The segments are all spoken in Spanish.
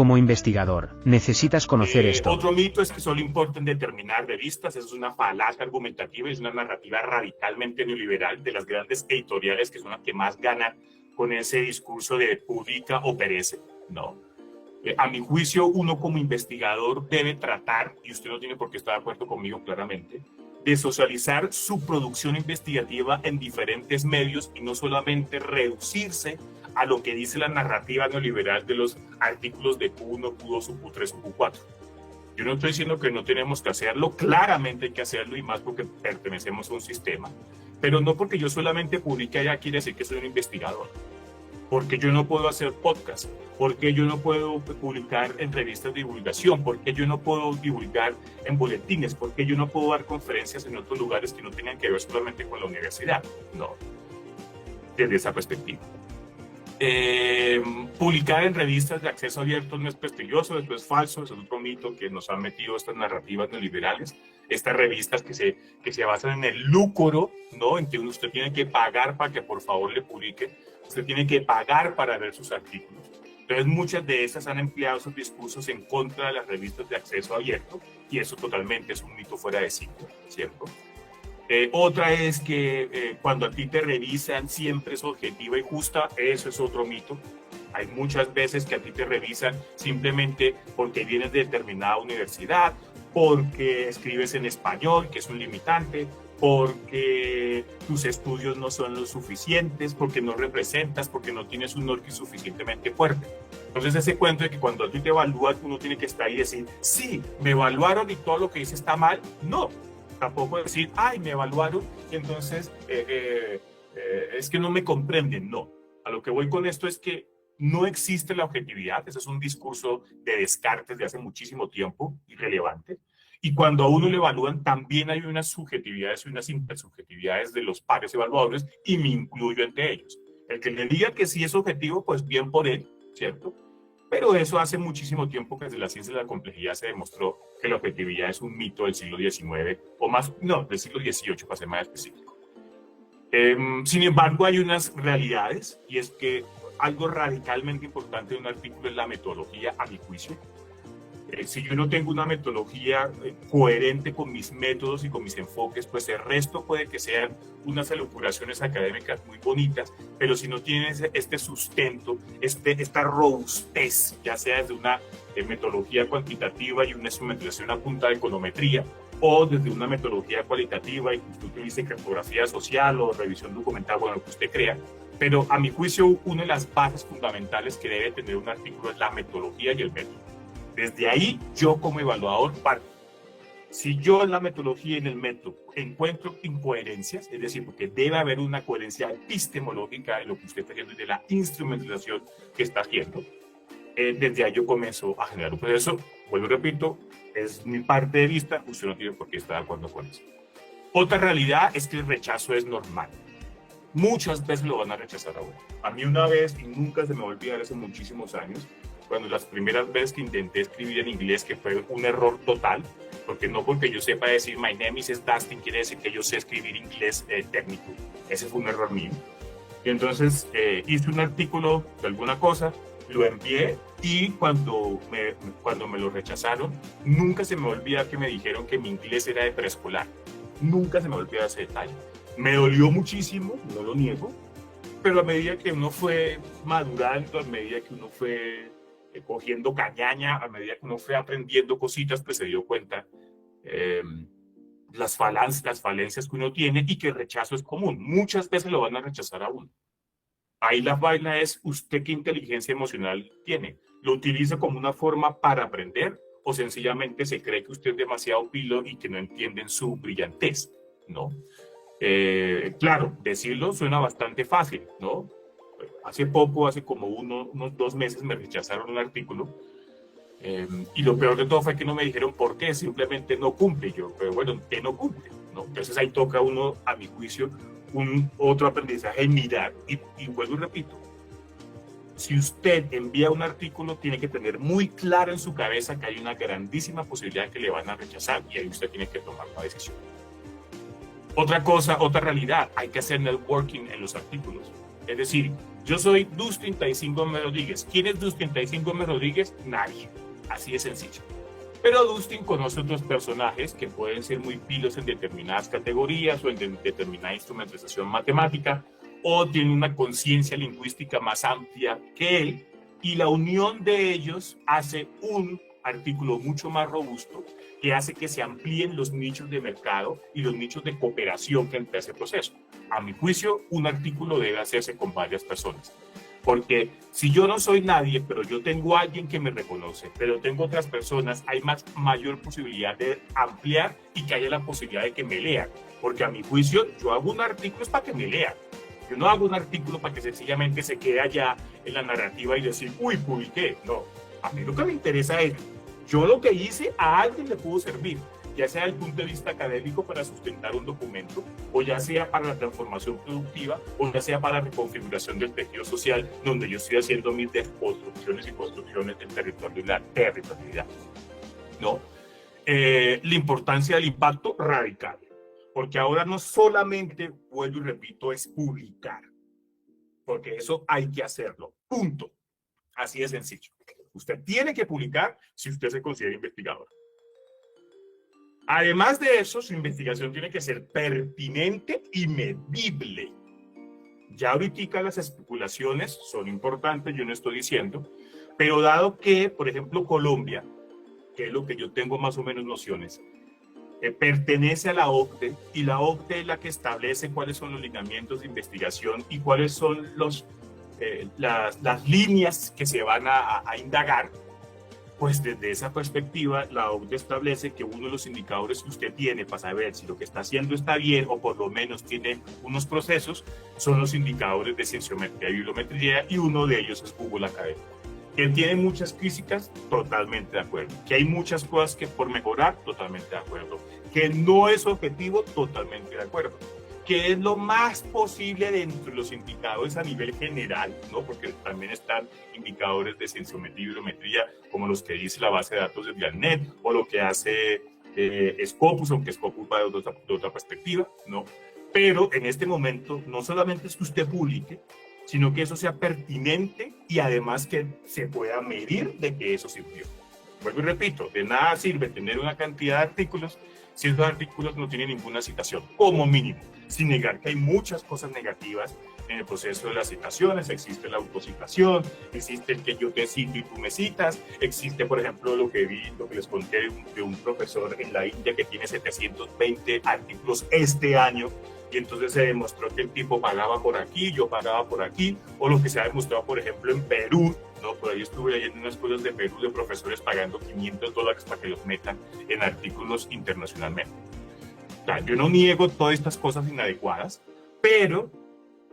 Como investigador, necesitas conocer esto. Otro mito es que solo importa en determinar revistas. Eso es una falacia argumentativa, es una narrativa radicalmente neoliberal de las grandes editoriales que son las que más ganan con ese discurso de publica o perece. No. A mi juicio, uno como investigador debe tratar, y usted no tiene por qué estar de acuerdo conmigo claramente, de socializar su producción investigativa en diferentes medios y no solamente reducirse a lo que dice la narrativa neoliberal de los artículos de Q1, Q2, Q3 o Q4. Yo no estoy diciendo que no tenemos que hacerlo, claramente hay que hacerlo y más porque pertenecemos a un sistema, pero no porque yo solamente publique allá quiere decir que soy un investigador. Porque yo no puedo hacer podcast, porque yo no puedo publicar en revistas de divulgación, porque yo no puedo divulgar en boletines, porque yo no puedo dar conferencias en otros lugares que no tengan que ver solamente con la universidad. No, desde esa perspectiva. Publicar en revistas de acceso abierto no es prestigioso, eso es falso, es otro mito que nos han metido estas narrativas neoliberales, estas revistas que se basan en el lucro, ¿no? En que usted tiene que pagar para que por favor le publique, usted tiene que pagar para ver sus artículos. Entonces muchas de esas han empleado sus discursos en contra de las revistas de acceso abierto y eso totalmente es un mito fuera de sitio, ¿cierto? Otra es que cuando a ti te revisan siempre es objetiva y justa, eso es otro mito. Hay muchas veces que a ti te revisan simplemente porque vienes de determinada universidad, porque escribes en español, que es un limitante, porque tus estudios no son los suficientes, porque no representas, porque no tienes un norte suficientemente fuerte. Entonces ese cuento de que cuando a ti te evalúan uno tiene que estar ahí y decir, sí, me evaluaron y todo lo que hice está mal, no. Tampoco decir, ay, me evaluaron y entonces es que no me comprenden. No, a lo que voy con esto es que no existe la objetividad. Ese es un discurso de Descartes de hace muchísimo tiempo, irrelevante. Y cuando a uno le evalúan, también hay unas subjetividades y unas intersubjetividades de los pares evaluadores y me incluyo entre ellos. El que le diga que sí es objetivo, pues bien por él, ¿cierto? Pero eso hace muchísimo tiempo que desde la ciencia de la complejidad se demostró que la objetividad es un mito del siglo XIX, o más, no, del siglo XVIII, para ser más específico. Sin embargo, hay unas realidades, y es que algo radicalmente importante de un artículo es la metodología, a mi juicio. Si yo no tengo una metodología coherente con mis métodos y con mis enfoques, pues el resto puede que sean unas elucubraciones académicas muy bonitas, pero si no tienes este sustento, esta robustez, ya sea desde una metodología cuantitativa y una instrumentación a punta de econometría, o desde una metodología cualitativa y que usted utilice cartografía social o revisión documental, bueno, lo que usted crea. Pero a mi juicio, una de las bases fundamentales que debe tener un artículo es la metodología y el método. Desde ahí, yo como evaluador parto. Si yo en la metodología y en el método encuentro incoherencias, es decir, porque debe haber una coherencia epistemológica de lo que usted está haciendo y de la instrumentalización que está haciendo, desde ahí yo comienzo a generar un proceso. Vuelvo y repito, es mi parte de vista, usted no tiene por qué estar de acuerdo con eso. Otra realidad es que el rechazo es normal. Muchas veces lo van a rechazar a uno. A mí una vez, y nunca se me va a olvidar hace muchísimos años, cuando las primeras veces que intenté escribir en inglés, que fue un error total, porque no porque yo sepa decir my name is Dustin quiere decir que yo sé escribir inglés técnico. Ese fue un error mío. Y entonces hice un artículo de alguna cosa, lo envié y cuando me lo rechazaron, nunca se me olvida que me dijeron que mi inglés era de preescolar. Nunca se me olvida ese detalle. Me dolió muchísimo, no lo niego, pero a medida que uno fue madurando, a medida que uno fue cogiendo cañaña, a medida que uno fue aprendiendo cositas, pues se dio cuenta las falencias que uno tiene y que el rechazo es común. Muchas veces lo van a rechazar a uno. Ahí la vaina es, ¿usted qué inteligencia emocional tiene? ¿Lo utiliza como una forma para aprender o sencillamente se cree que usted es demasiado pilo y que no entienden su brillantez? ¿No? Claro, decirlo suena bastante fácil, ¿no? Hace poco, hace como unos 2 meses me rechazaron un artículo y lo peor de todo fue que no me dijeron por qué, simplemente no cumple. Yo, pero bueno, ¿qué no cumple? ¿No? Entonces ahí toca uno, a mi juicio, otro aprendizaje en mirar y vuelvo y repito, si usted envía un artículo tiene que tener muy claro en su cabeza que hay una grandísima posibilidad de que le van a rechazar y ahí usted tiene que tomar una decisión. Otra cosa, otra realidad, hay que hacer networking en los artículos. Es decir, Yo soy Dus35 Gómez Rodríguez. ¿Quién es Dus35 Gómez Rodríguez? Nadie. Así de sencillo. Pero Dustin conoce otros personajes que pueden ser muy pilos en determinadas categorías o en determinada instrumentación matemática, o tienen una conciencia lingüística más amplia que él, y la unión de ellos hace un artículo mucho más robusto que hace que se amplíen los nichos de mercado y los nichos de cooperación frente a ese proceso. A mi juicio, un artículo debe hacerse con varias personas. Porque si yo no soy nadie, pero yo tengo a alguien que me reconoce, pero tengo otras personas, hay mayor posibilidad de ampliar y que haya la posibilidad de que me lean. Porque a mi juicio, yo hago un artículo es para que me lean. Yo no hago un artículo para que sencillamente se quede allá en la narrativa y decir, uy, publiqué. No, a mí lo que me interesa es, yo lo que hice a alguien le pudo servir, ya sea desde el punto de vista académico para sustentar un documento, o ya sea para la transformación productiva, o ya sea para la reconfiguración del tejido social, donde yo estoy haciendo mis desconstrucciones y construcciones del territorio y la territorialidad. ¿No? La importancia del impacto radical, porque ahora no solamente, vuelvo y repito, es publicar, porque eso hay que hacerlo, punto. Así de sencillo. Usted tiene que publicar si usted se considera investigador. Además de eso, su investigación tiene que ser pertinente y medible. Ya ahorita las especulaciones son importantes, yo no estoy diciendo, pero dado que, por ejemplo, Colombia, que es lo que yo tengo más o menos nociones, pertenece a la OCDE, y la OCDE es la que establece cuáles son los lineamientos de investigación y cuáles son las líneas que se van a indagar. Pues desde esa perspectiva, la OCDE establece que uno de los indicadores que usted tiene para saber si lo que está haciendo está bien o por lo menos tiene unos procesos son los indicadores de cienciometría y bibliometría, y uno de ellos es Google Académico. Que tiene muchas críticas, totalmente de acuerdo. Que hay muchas cosas que por mejorar, totalmente de acuerdo. Que no es objetivo, totalmente de acuerdo. Que es lo más posible dentro de los indicadores a nivel general, ¿no? Porque también están indicadores de cienciometría y bibliometría, como los que dice la base de datos de Vialnet, o lo que hace Scopus, aunque Scopus va de otra perspectiva, ¿no? Pero en este momento, no solamente es que usted publique, sino que eso sea pertinente y además que se pueda medir de que eso sirvió. Vuelvo y repito, de nada sirve tener una cantidad de artículos si esos artículos no tienen ninguna citación, como mínimo, sin negar que hay muchas cosas negativas en el proceso de las citaciones. Existe la autocitación, existe el que yo te cito y tú me citas, existe, por ejemplo, lo que les conté de un profesor en la India que tiene 720 artículos este año, y entonces se demostró que el tipo pagaba por aquí, yo pagaba por aquí, o lo que se ha demostrado, por ejemplo, en Perú, ¿no? Por ahí estuve leyendo unas cosas de Perú de profesores pagando $500 para que los metan en artículos internacionalmente. O sea, yo no niego todas estas cosas inadecuadas, pero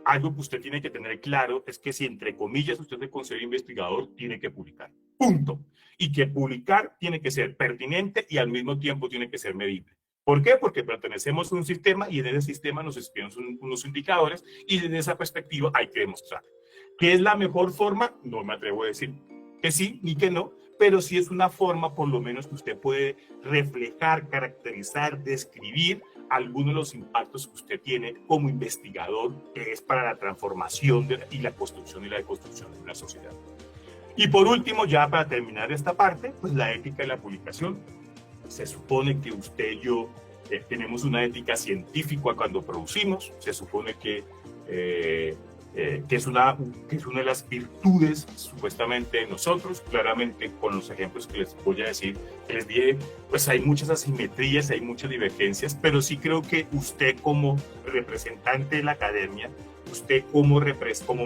algo que usted tiene que tener claro es que si, entre comillas, usted se considera investigador, tiene que publicar. Punto. Y que publicar tiene que ser pertinente y al mismo tiempo tiene que ser medible. ¿Por qué? Porque pertenecemos a un sistema y en ese sistema nos escriben unos indicadores y desde esa perspectiva hay que demostrar. ¿Qué es la mejor forma? No me atrevo a decir que sí ni que no, pero sí es una forma por lo menos que usted puede reflejar, caracterizar, describir algunos de los impactos que usted tiene como investigador, que es para la transformación y la construcción y la deconstrucción de una sociedad. Y por último, ya para terminar esta parte, pues la ética de la publicación. Se supone que usted y yo tenemos una ética científica cuando producimos, se supone que es una de las virtudes supuestamente de nosotros. Claramente con los ejemplos que les voy a decir, que les dije, pues hay muchas asimetrías, hay muchas divergencias, pero sí creo que usted como representante de la academia, usted como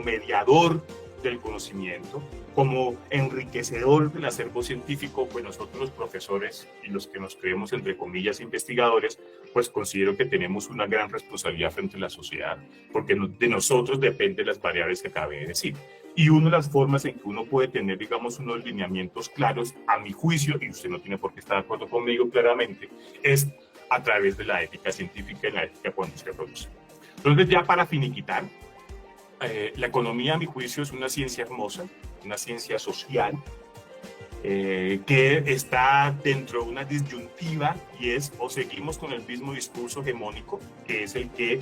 mediador del conocimiento, como enriquecedor del acervo científico, pues nosotros los profesores y los que nos creemos entre comillas investigadores, pues considero que tenemos una gran responsabilidad frente a la sociedad, porque de nosotros dependen las variables que acabé de decir. Y una de las formas en que uno puede tener, digamos, unos lineamientos claros, a mi juicio, y usted no tiene por qué estar de acuerdo conmigo claramente, es a través de la ética científica y la ética cuando usted produce. Entonces, ya para finiquitar, la economía, a mi juicio, es una ciencia hermosa, una ciencia social, que está dentro de una disyuntiva, y es o seguimos con el mismo discurso hegemónico, que es el que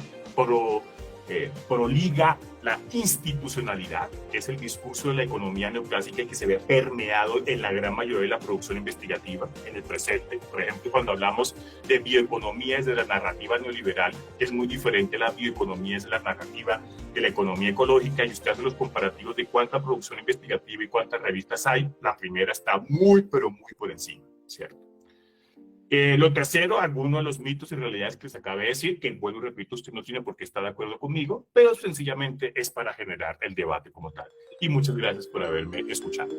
proliga la institucionalidad, que es el discurso de la economía neoclásica que se ve permeado en la gran mayoría de la producción investigativa en el presente. Por ejemplo, cuando hablamos de bioeconomía desde la narrativa neoliberal, es muy diferente a la bioeconomía desde la narrativa de la economía ecológica, y usted hace los comparativos de cuánta producción investigativa y cuántas revistas hay, la primera está muy, pero muy por encima, ¿cierto? Lo tercero, algunos de los mitos y realidades que les acabé de decir, que bueno, repito, usted no tiene por qué estar de acuerdo conmigo, pero sencillamente es para generar el debate como tal. Y muchas gracias por haberme escuchado.